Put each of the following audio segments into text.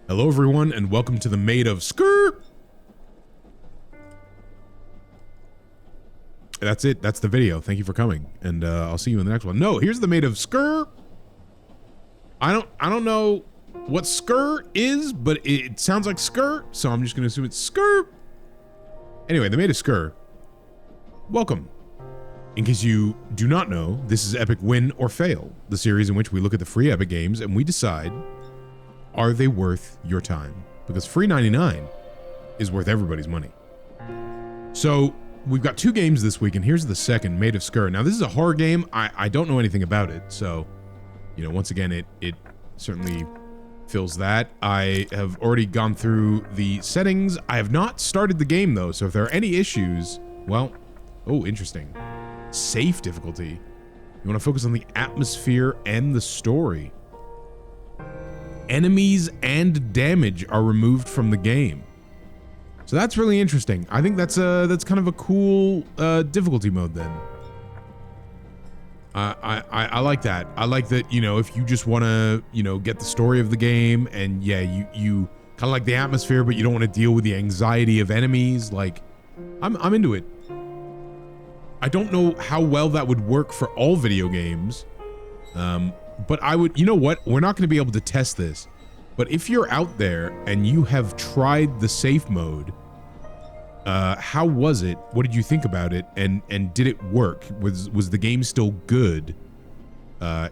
Hello everyone and welcome to the Maid of Sker. That's it. That's the video. Thank you for coming, and I'll see you in the next one. No, here's the Maid of Sker. I don't know what Sker is, but it sounds like Sker, so I'm just gonna assume it's Sker. Anyway, the Maid of Sker. Welcome. In case you do not know, this is Epic Win or Fail, the series in which we look at the free Epic games and we decide, are they worth your time? Because free 99 is worth everybody's money. So we've got two games this week, and here's the second, Maid of Sker. Now this is a horror game. I don't know anything about it, so once again it certainly fills that. I have already gone through the settings. I have not started the game though, so if there are any issues, well, oh, interesting. Safe difficulty. You want to focus on the atmosphere and the story. Enemies and damage are removed from the game. So that's really interesting. I think that's kind of a cool difficulty mode then. I like that. I like that, if you just want to, get the story of the game, and yeah, you kind of like the atmosphere, but you don't want to deal with the anxiety of enemies. Like, I'm into it. I don't know how well that would work for all video games. But I would, you know what? We're not going to be able to test this. But if you're out there and you have tried the safe mode, how was it? What did you think about it? And did it work? Was the game still good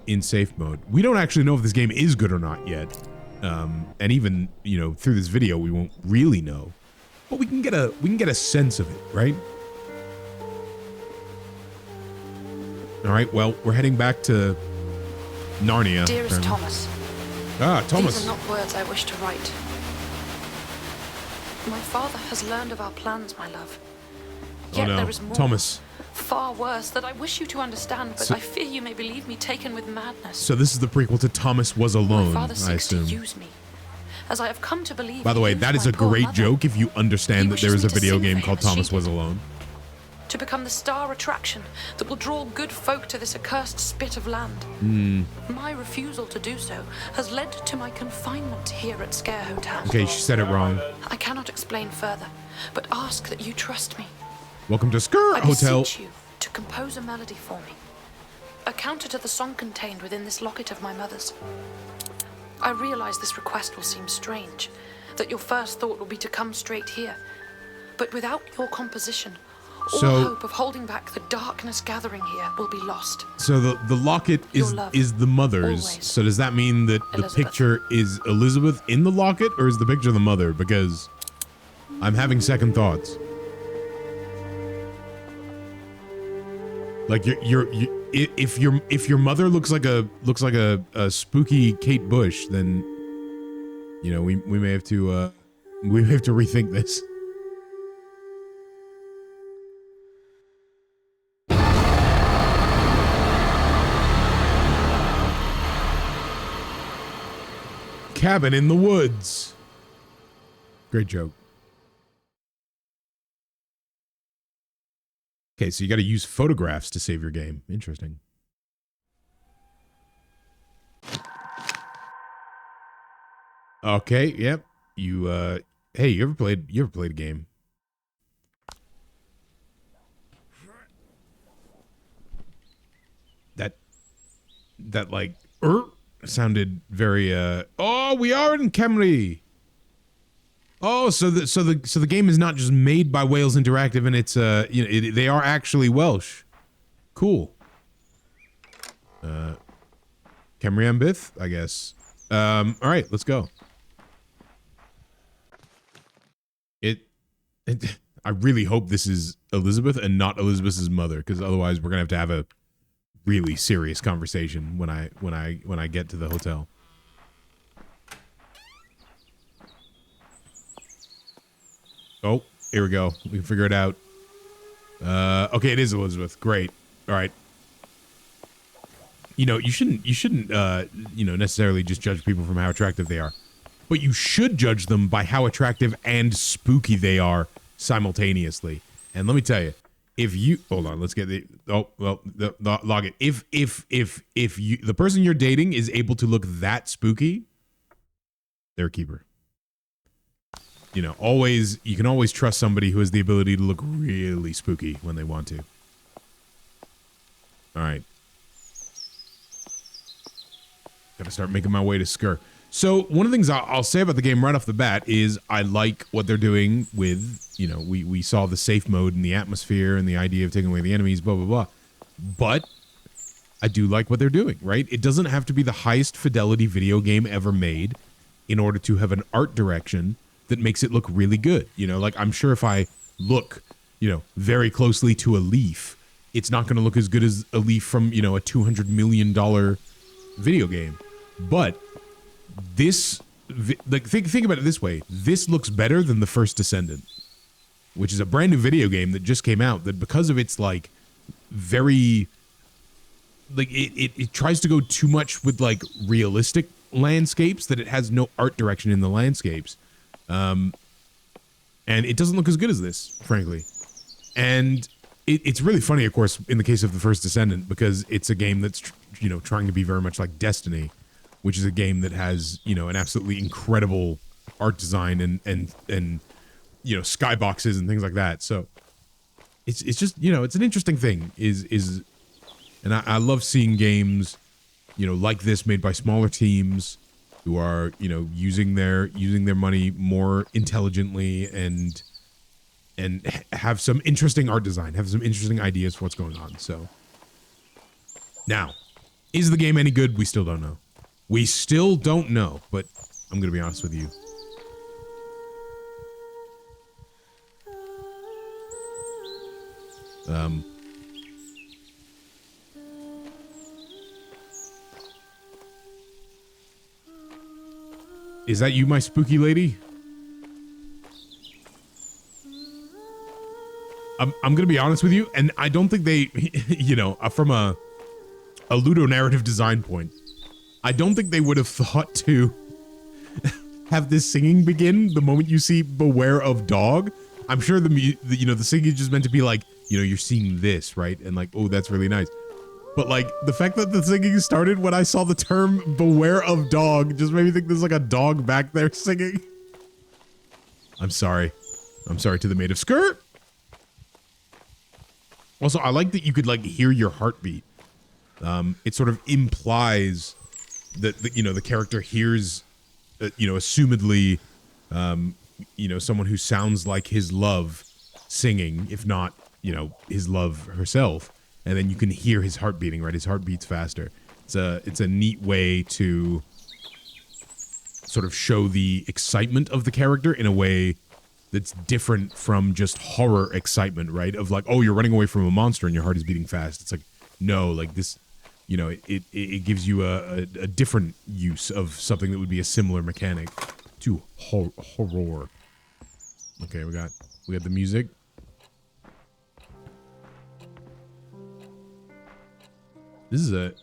in safe mode? We don't actually know if this game is good or not yet. And even, through this video, we won't really know. But we can get a sense of it, right? All right, well, we're heading back to Narnia. Dearest Thomas. Ah, Thomas. These are not words I wish to write. My father has learned of our plans, my love. Yet there is more. Thomas. Far worse that I wish you to understand, but I fear you may believe me taken with madness. So this is the prequel to Thomas Was Alone, my father seeks I assume. to use me, as I have come to believe. By the way, that is a great joke if you understand that there is a video game called Thomas Was Alone. To become the star attraction that will draw good folk to this accursed spit of land. My refusal to do so has led to my confinement here at Sker Hotel. Okay, she said it wrong. I cannot explain further, but ask that you trust me. Welcome to Sker Hotel. I beseech you to compose a melody for me, a counter to the song contained within this locket of my mother's. I realize this request will seem strange, that your first thought will be to come straight here, but without your composition, all hope of holding back the darkness gathering here will be lost. So the locket is the mother's. Always. So does that mean that the picture is Elizabeth in the locket, or is the picture the mother? Because I'm having second thoughts. Like if your mother looks like a spooky Kate Bush, then we may have to rethink this. Cabin in the woods. Great joke. Okay, so you got to use photographs to save your game. Interesting. Okay, yep. You hey, you ever played a game? That like sounded very oh, we are in Cymru. Oh, so the game is not just made by Wales Interactive, and it's they are actually Welsh. Cool. Cymru and byth, I guess. All right, let's go. I really hope this is Elizabeth and not Elizabeth's mother, because otherwise we're gonna have a really serious conversation when I get to the hotel. Oh, here we go. We can figure it out. Okay, it is Elizabeth. Great. All right. You shouldn't necessarily just judge people from how attractive they are, but you should judge them by how attractive and spooky they are simultaneously. And let me tell you, if you hold on, let's get the log it. If you the person you're dating is able to look that spooky, they're a keeper. you know, you can always trust somebody who has the ability to look really spooky when they want to. All right. Gotta start making my way to Sker. So one of the things I'll say about the game right off the bat is I like what they're doing with, you know, we saw the safe mode and the atmosphere and the idea of taking away the enemies, blah, blah, blah. But I do like what they're doing, right? It doesn't have to be the highest fidelity video game ever made in order to have an art direction that makes it look really good. You know, like I'm sure if I look, you know, very closely to a leaf, it's not going to look as good as a leaf from, you know, a $200 million video game. But this, like, think about it this way. This looks better than the first Descendant, which is a brand new video game that just came out that because of its, like, very, like, it tries to go too much with, like, realistic landscapes that it has no art direction in the landscapes. And it doesn't look as good as this, frankly. And it's really funny, of course, in the case of the first Descendant, because it's a game that's, you know, trying to be very much like Destiny, which is a game that has, you know, an absolutely incredible art design and you know, skyboxes and things like that. So it's just, you know, it's an interesting thing and I love seeing games, you know, like this made by smaller teams who are, you know, using their money more intelligently and have some interesting art design, have some interesting ideas for what's going on. So now, is the game any good? We still don't know. We still don't know, but I'm going to be honest with you. Is that you, my spooky lady? I'm going to be honest with you, and I don't think they, you know, from a ludonarrative design point, I don't think they would have thought to have this singing begin the moment you see "Beware of Dog." I'm sure you know, the singing is just meant to be like, you know, you're seeing this, right? And like, oh, that's really nice. But like the fact that the singing started when I saw the term "Beware of Dog" just made me think there's like a dog back there singing. I'm sorry. I'm sorry to the Maid of Sker. Also, I like that you could like hear your heartbeat. It sort of implies that you know, the character hears, you know, assumedly, you know, someone who sounds like his love singing, if not, you know, his love herself, and then you can hear his heart beating. Right, his heart beats faster. It's a neat way to sort of show the excitement of the character in a way that's different from just horror excitement, right? Of like, oh, you're running away from a monster and your heart is beating fast. It's like, no, like this. You know, it gives you a different use of something that would be a similar mechanic to horror. Okay, we got the music. This is an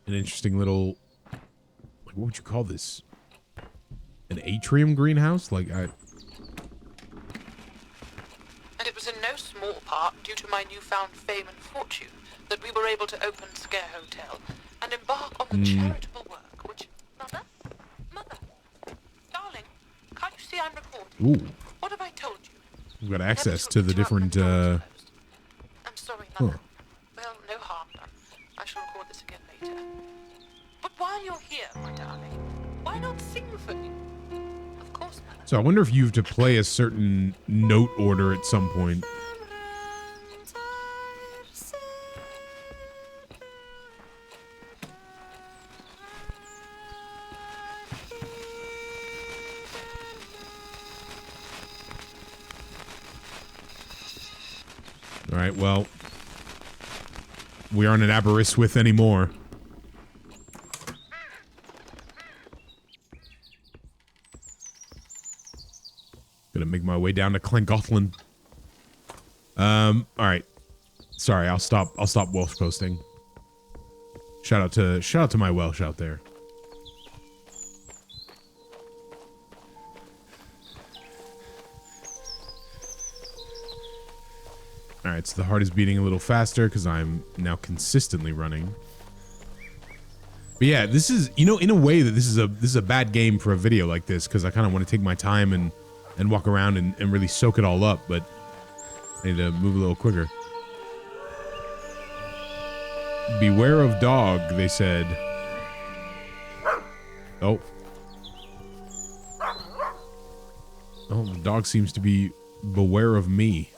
interesting little, like, what would you call this? An atrium greenhouse? Like And it was in no small part due to my newfound fame and fortune that we were able to open Sker Hotel and embark on the charitable work which... Mother, darling, can't you see I'm recording? Ooh. What have I told you? We've got access to the different, I'm sorry, Mother. Well, no harm done. I shall record this again later. But while you're here, my darling, why not sing for me? Of course, Mother. So I wonder if you have to play a certain note order at some point. All right, well, we aren't at Aberystwyth anymore. Gonna make my way down to Llangollen. All right. Sorry, I'll stop Welsh posting. Shout out to my Welsh out there. All right, so the heart is beating a little faster because I'm now consistently running. But yeah, this is, you know, in a way that this is a bad game for a video like this because I kind of want to take my time and and walk around and really soak it all up, but I need to move a little quicker. Beware of dog, they said. Oh. Oh, the dog seems to be beware of me.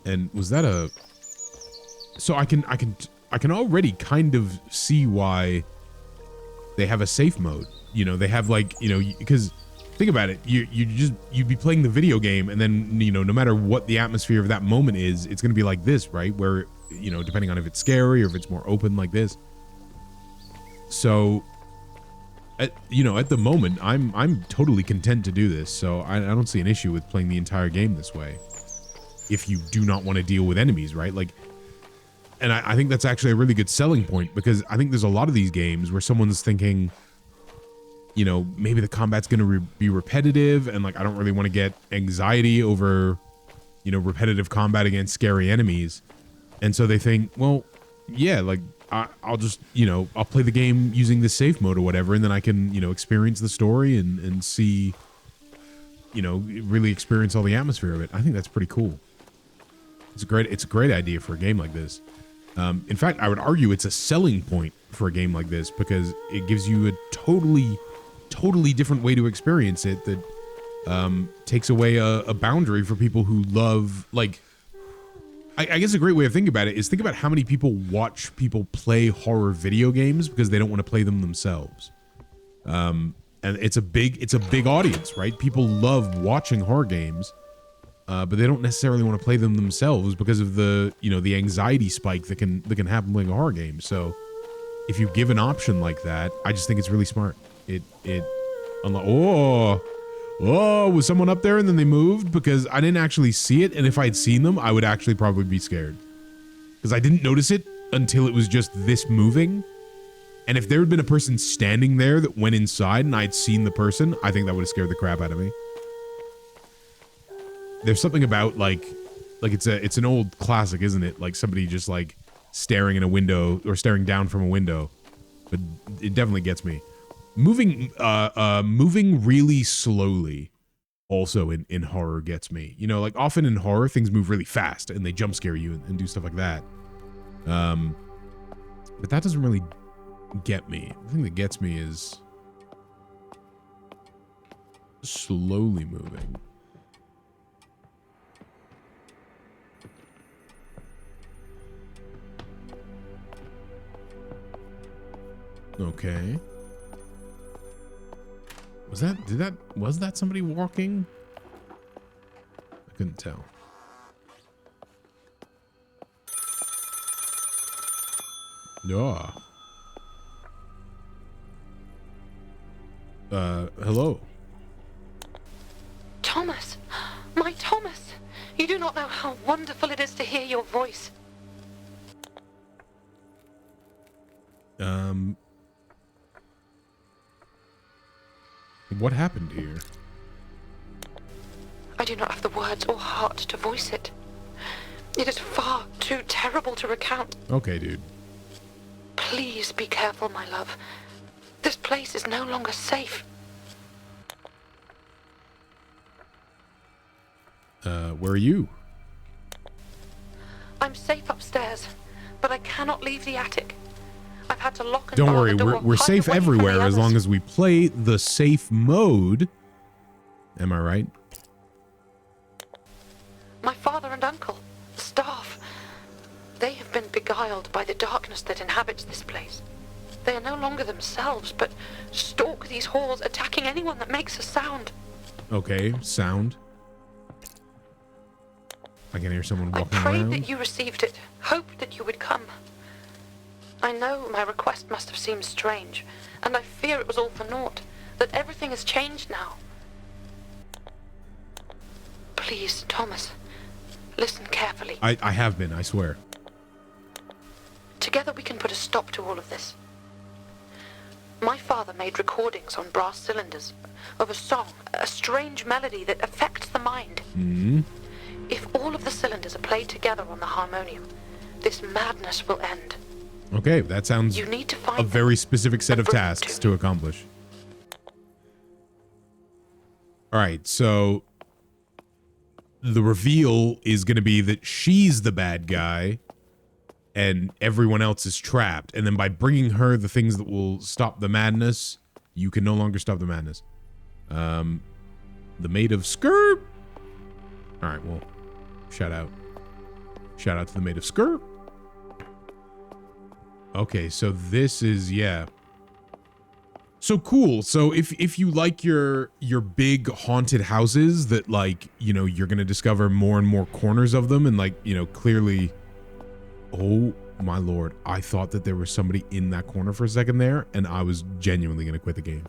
And was that a... So I can already kind of see why they have a safe mode. You know, they have like, you know, because think about it. You'd be playing the video game, and then, you know, no matter what the atmosphere of that moment is, it's going to be like this, right? Where, you know, depending on if it's scary or if it's more open like this. So, at the moment, I'm totally content to do this. So I don't see an issue with playing the entire game this way. If you do not want to deal with enemies, right? Like, and I think that's actually a really good selling point, because I think there's a lot of these games where someone's thinking, you know, maybe the combat's going to be repetitive, and like I don't really want to get anxiety over, you know, repetitive combat against scary enemies. And so they think, well, yeah, like I'll just, you know, I'll play the game using the safe mode or whatever, and then I can, you know, experience the story and see, you know, really experience all the atmosphere of it. I think that's pretty cool. It's a great idea for a game like this. In fact, I would argue it's a selling point for a game like this, because it gives you a totally different way to experience it that takes away a boundary for people who love, like, I guess a great way of thinking about it is think about how many people watch people play horror video games because they don't want to play them themselves. And it's a big audience, right? People love watching horror games, but they don't necessarily want to play them themselves because of the, you know, the anxiety spike that can happen playing a horror game. So if you give an option like that, I just think it's really smart. Was someone up there and then they moved? Because I didn't actually see it, and if I had seen them, I would actually probably be scared. Because I didn't notice it until it was just this moving. And if there had been a person standing there that went inside and I'd seen the person, I think that would have scared the crap out of me. There's something about like it's an old classic, isn't it? Like somebody just like staring in a window or staring down from a window. But it definitely gets me. Moving really slowly also in horror gets me. You know, like often in horror, things move really fast and they jump scare you and do stuff like that. But that doesn't really get me. The thing that gets me is slowly moving. Okay. Was that somebody walking? I couldn't tell. Yeah. Hello. Thomas! My Thomas! You do not know how wonderful it is to hear your voice. What happened here? I do not have the words or heart to voice it. It is far too terrible to recount. Okay, dude. Please be careful, my love. This place is no longer safe. Where are you? I'm safe upstairs, but I cannot leave the attic. I've had to lock and Don't bar worry, the door, we're hide safe away from the everywhere as others. long as we play the safe mode. Am I right? My father and uncle, the staff, they have been beguiled by the darkness that inhabits this place. They are no longer themselves, but stalk these halls, attacking anyone that makes a sound. Okay, sound. I can hear someone I walking prayed around. that you received it, hoped that you would come. I know my request must have seemed strange, and I fear it was all for naught, that everything has changed now. Please, Thomas, listen carefully. I have been, I swear. Together we can put a stop to all of this. My father made recordings on brass cylinders of a song, a strange melody that affects the mind. Mm-hmm. If all of the cylinders are played together on the harmonium, this madness will end. Okay, that sounds You need to find a very specific set of and bring them tasks to to me. accomplish. All right, so the reveal is going to be that she's the bad guy and everyone else is trapped. And then by bringing her the things that will stop the madness, you can no longer stop the madness. The Maid of Sker. All right, well, shout out. Shout out to the Maid of Sker. Okay, so this is, yeah. So cool. So if you like your big haunted houses that, like, you know, you're going to discover more and more corners of them and, like, you know, clearly, oh my Lord, I thought that there was somebody in that corner for a second there and I was genuinely going to quit the game.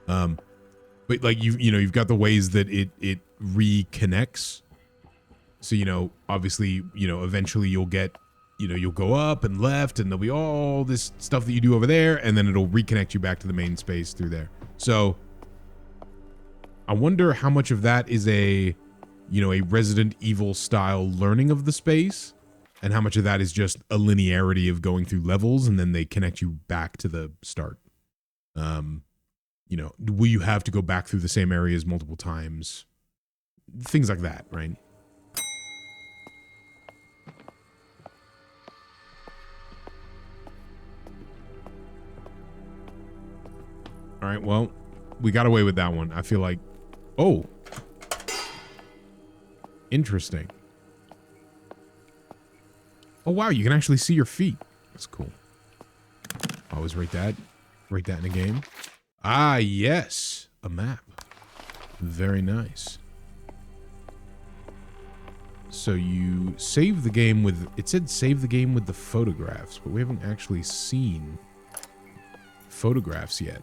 But like you've got the ways that it reconnects. So, you know, obviously, you know, eventually you'll get, you know, you'll go up and left and there'll be all this stuff that you do over there and then it'll reconnect you back to the main space through there. So I wonder how much of that is a, you know, a Resident Evil style learning of the space and how much of that is just a linearity of going through levels and then they connect you back to the start. You know, will you have to go back through the same areas multiple times? Things like that, right? All right, well, we got away with that one. I feel like, oh, interesting. Oh, wow, you can actually see your feet. That's cool. Always rate that in a game. Ah, yes, a map. Very nice. So you save the game with, it said save the game with the photographs, but we haven't actually seen photographs yet.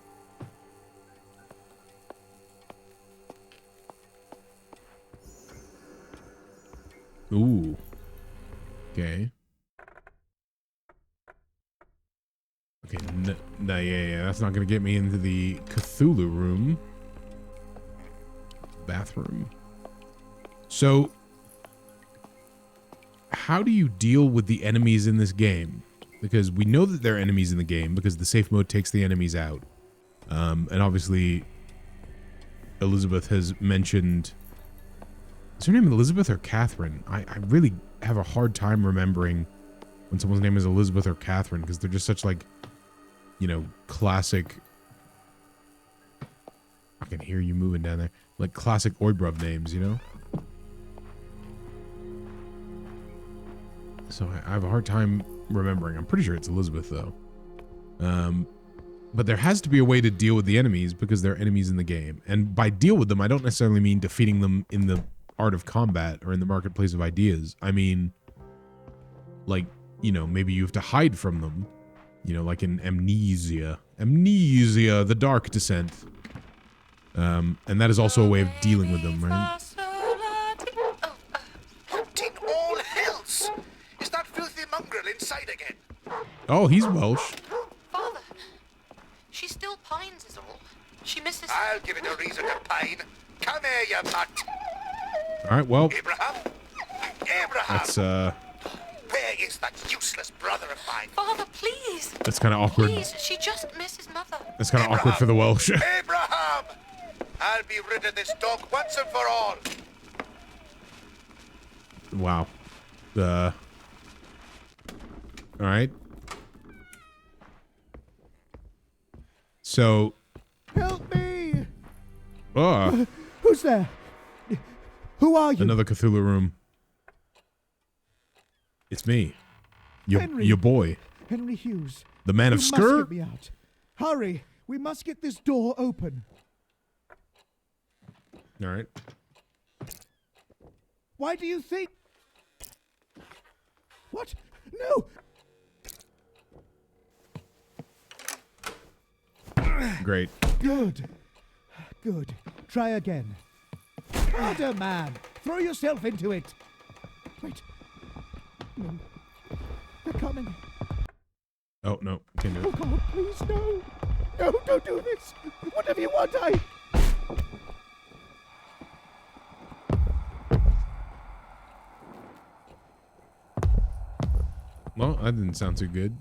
Ooh. Okay. Okay, no, yeah, that's not gonna get me into the Cthulhu room. Bathroom. So, how do you deal with the enemies in this game? Because we know that there are enemies in the game because the safe mode takes the enemies out. And obviously, Elizabeth has mentioned... Is her name Elizabeth or Catherine? I really have a hard time remembering when someone's name is Elizabeth or Catherine because they're just such, like, you know, classic... I can hear you moving down there. Like classic Oibrub names, you know? So I have a hard time remembering. I'm pretty sure it's Elizabeth, though. But there has to be a way to deal with the enemies because there are enemies in the game. And by deal with them, I don't necessarily mean defeating them in the art of combat or in the marketplace of ideas. I mean, like, you know, maybe you have to hide from them. You know, like in Amnesia. Amnesia, the Dark Descent. And that is also a way of dealing with them, right? What in all hells? Is that filthy mongrel inside again? Oh, he's Welsh. Father, she still pines is all. She misses... I'll give it a reason to pine. Come here, you mutt. All right, well... Abraham? Abraham! That's, Where is that useless brother of mine? Father, please. That's kind of awkward. Please, she just misses Mother. That's kind of awkward for the Welsh. Abraham! I'll be rid of this dog once and for all. Wow. All right. So... Help me! Who's there? Who are you? Another Cthulhu room. It's me. Henry. Your boy. Henry Hughes. The Man of You Sker? must get me out. Hurry! We must get this door open. All right. Why do you think... What? No! Great. Good. Good. Try again. Harder, man! Throw yourself into it! Wait. No. They're coming. Oh, no. Can't do Oh, it. God, please, no! No, don't do this! Whatever you want, Well, that didn't sound too good.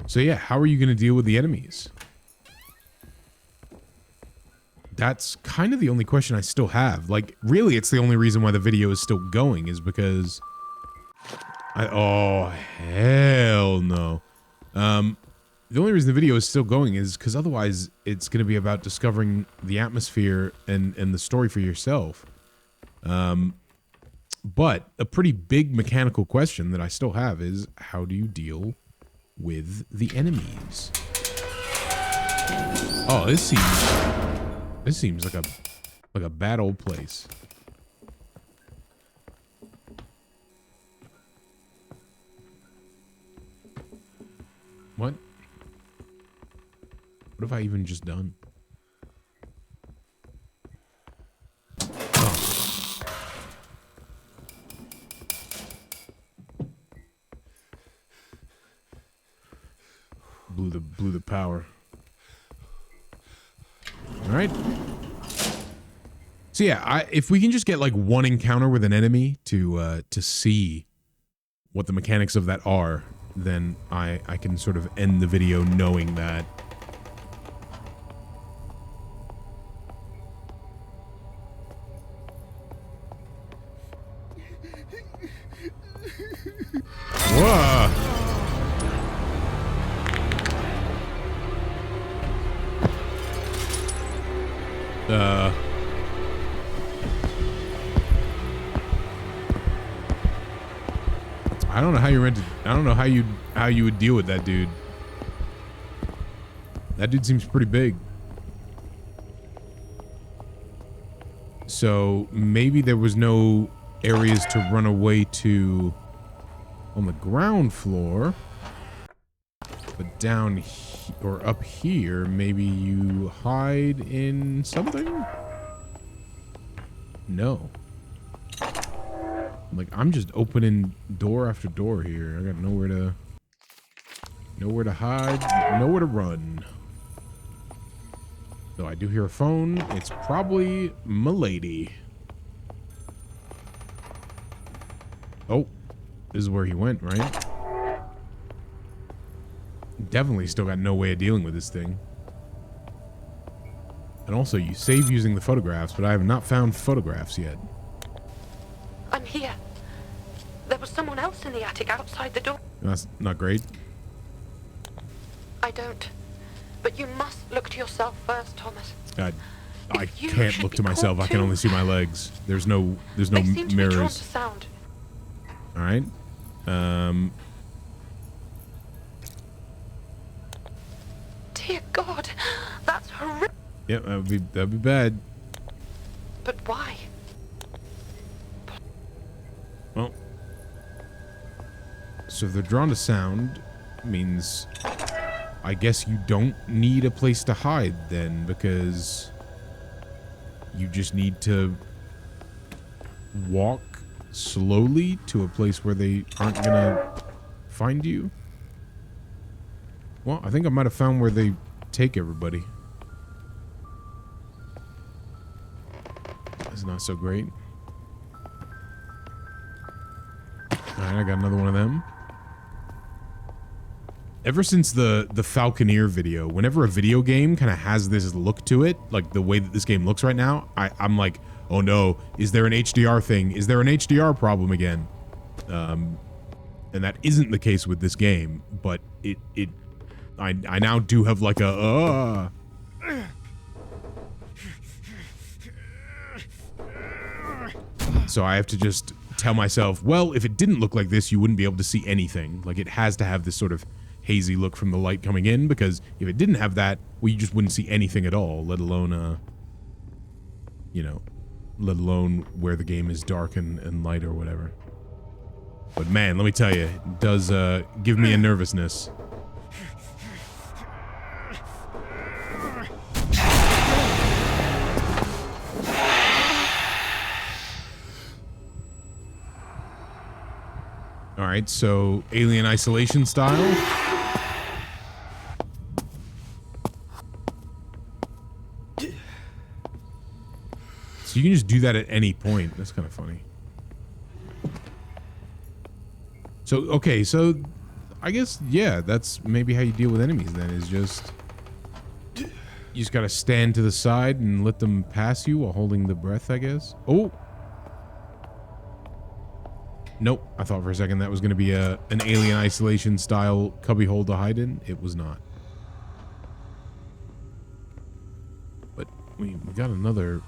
So yeah, how are you going to deal with the enemies? That's kind of the only question I still have. Like, really, it's the only reason why the video is still going is because oh, hell no. The only reason the video is still going is because otherwise it's going to be about discovering the atmosphere and the story for yourself. But a pretty big mechanical question that I still have is, how do you deal with the enemies? Oh, this seems like a bad old place. What? What have I even just done? Oh. Blew the power. All right. So yeah, if we can just get like one encounter with an enemy to see what the mechanics of that are, then I can sort of end the video knowing that. Whoa. I don't know how you I don't know how you would deal with that dude. That dude seems pretty big. So maybe there was no areas to run away to on the ground floor, but down or up here, maybe you hide in something? No. Like, I'm just opening door after door here. I got nowhere to hide, nowhere to run. Though I do hear a phone. It's probably m'lady. Oh, this is where he went, right? Definitely still got no way of dealing with this thing. And also, you save using the photographs, but I have not found photographs yet. I'm here. There was someone else in the attic outside the door. That's not great. I don't. But you must look to yourself first, Thomas. I can't look to myself. I can only see my legs. There's no They seem to be drawn to mirrors. sound. All right. Dear God, that's horrific. Yep, that'd be bad. But why? Well, so if they're drawn to sound, means I guess you don't need a place to hide then, because you just need to walk slowly to a place where they aren't gonna find you. Well, I think I might have found where they take everybody. That's not so great. Alright, I got another one of them. Ever since the Falconeer video, whenever a video game kind of has this look to it, like the way that this game looks right now, I'm like, oh no, is there an HDR thing? Is there an HDR problem again? And that isn't the case with this game, but I now do have like a so I have to just tell myself, well, if it didn't look like this, you wouldn't be able to see anything. Like, it has to have this sort of hazy look from the light coming in, because if it didn't have that, well, you just wouldn't see anything at all, let alone, you know, let alone where the game is dark and light or whatever. But man, let me tell you, it does give me a nervousness. All right, so Alien Isolation style. So you can just do that at any point. That's kind of funny. So, okay, so I guess, yeah, that's maybe how you deal with enemies then, is just You just gotta stand to the side and let them pass you while holding the breath, I guess. Oh! Nope. I thought for a second that was gonna be an Alien Isolation style cubbyhole to hide in. It was not. But we got another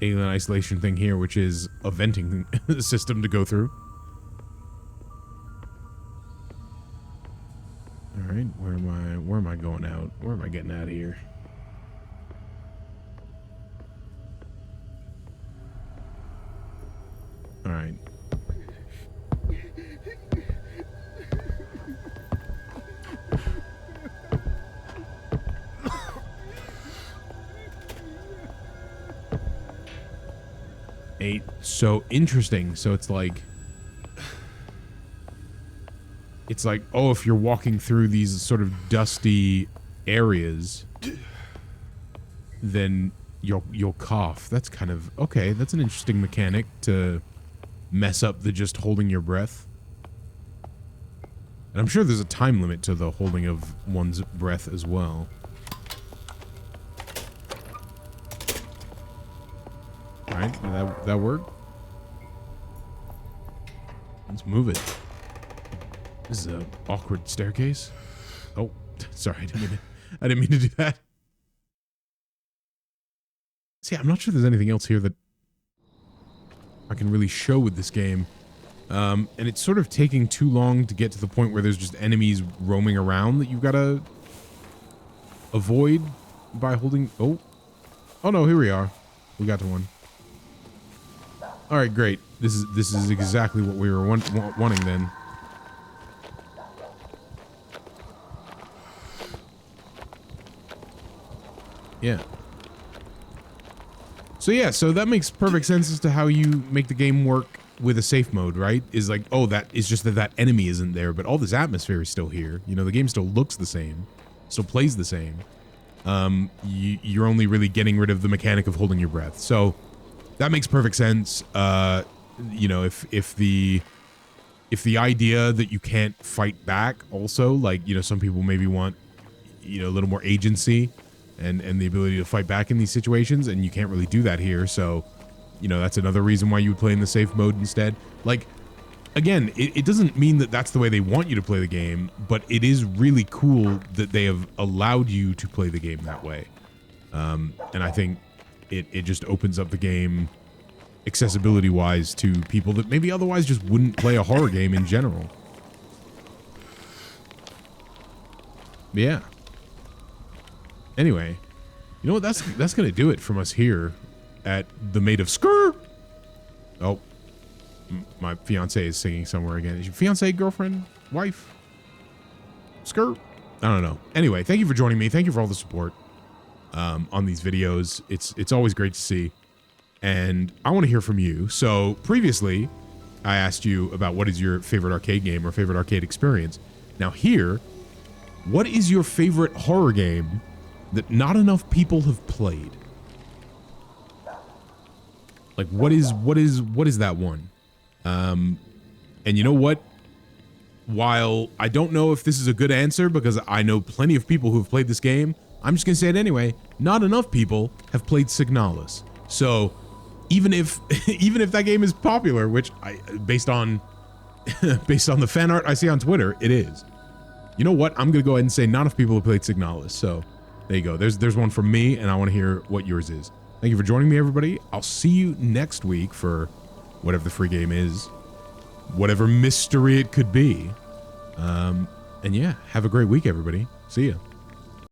Alien Isolation thing here, which is a venting system to go through. All right, where am I going out? Where am I getting out of here? All right. So interesting. So it's like, oh, if you're walking through these sort of dusty areas, then you'll cough. That's kind of okay. That's an interesting mechanic to mess up the just holding your breath. And I'm sure there's a time limit to the holding of one's breath as well. All right, that worked. Let's move it. This is an awkward staircase. Oh, sorry, I didn't mean to do that. See, I'm not sure there's anything else here that I can really show with this game. And it's sort of taking too long to get to the point where there's just enemies roaming around that you've got to avoid by holding... Oh no, here we are. We got to one. All right, great. This is exactly what we were wanting then. Yeah. So that makes perfect sense as to how you make the game work with a safe mode, right? Is like, oh, that is just that enemy isn't there, but all this atmosphere is still here. You know, the game still looks the same, still plays the same. You're only really getting rid of the mechanic of holding your breath. So that makes perfect sense. You know, if the idea that you can't fight back also, like, you know, some people maybe want, you know, a little more agency and the ability to fight back in these situations, and you can't really do that here. So, you know, that's another reason why you would play in the safe mode instead. Like, again, it doesn't mean that that's the way they want you to play the game, but it is really cool that they have allowed you to play the game that way. And I think it just opens up the game accessibility-wise to people that maybe otherwise just wouldn't play a horror game in general. Yeah. Anyway, you know what? That's gonna do it from us here at the Maid of Sker. Oh, my fiance is singing somewhere again. Is your fiance, girlfriend, wife? Sker? I don't know. Anyway, thank you for joining me. Thank you for all the support on these videos. It's always great to see, and I want to hear from you. So previously, I asked you about what is your favorite arcade game or favorite arcade experience. Now here, what is your favorite horror game that not enough people have played? Like, what is that one? And you know what? While I don't know if this is a good answer, because I know plenty of people who have played this game, I'm just gonna say it anyway. Not enough people have played Signalis. So even if that game is popular, which based on the fan art I see on Twitter, it is. You know what? I'm gonna go ahead and say not enough people have played Signalis. So there you go. There's one from me, and I want to hear what yours is. Thank you for joining me, everybody. I'll see you next week for whatever the free game is, whatever mystery it could be. And yeah, have a great week, everybody. See ya.